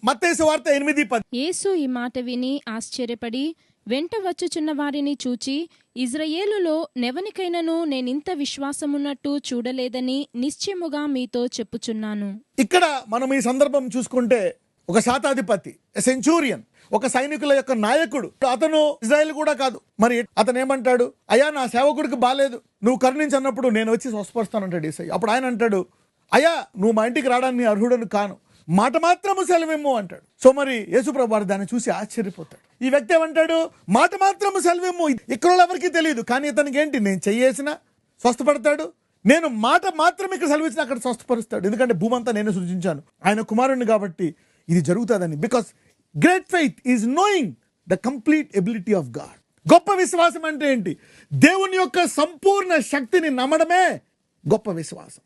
మత్తయి సువార్త 8:10. యేసు ఈ మాట విని ఆశ్చర్యపడి వెంట వచ్చుచున్న వారిని చూచి, ఇజ్రాయేలులో నెవనికైనను నేనింత విశ్వాసమున్నట్టు చూడలేదని నిశ్చయముగా మీతో చెప్పుచున్నాను. ఇక్కడ మనం ఈ సందర్భం చూసుకుంటే ఒక శాతాధిపతి, సెంచూరియన్, ఒక సైనికుల యొక్క నాయకుడు, అతను ఇజ్రాయెల్ కూడా కాదు. మరి అతను ఏమంటాడు? అయ్యా, నా సేవకుడికి బాలేదు, నువ్వు కరుణించి అన్నప్పుడు నేను వచ్చి స్వస్థపరుస్తానంటాడు యేసయ్య. అప్పుడు ఆయన అంటాడు, అయ్యా, నువ్వు మా ఇంటికి రావడానికి అర్హుడను కాను, మాట మాత్రము సెలవేమో అంటాడు. సో మరి యేసుప్రభు వారు దాన్ని చూసి ఆశ్చర్యపోతాడు. ఈ వ్యక్తి ఏమంటాడు? మాట మాత్రము సెలవేమో. ఇక్కడ ఎవరికి తెలియదు, కానీ ఇతనికి ఏంటి? నేను చెయ్యేసినా స్వస్థపడతాడు, నేను మాట మాత్రం ఇక్కడ సెలవిచ్చినా అక్కడ స్వస్థపరుస్తాడు. ఎందుకంటే భూమి అంతా నేనే సృజించాను, ఆయన కుమారుణ్ణి కాబట్టి ఇది జరుగుతుందని. Because great faith is knowing the complete ability of God. గొప్ప విశ్వాసం అంటే ఏంటి? దేవుని యొక్క సంపూర్ణ శక్తిని నమ్మడమే గొప్ప విశ్వాసం.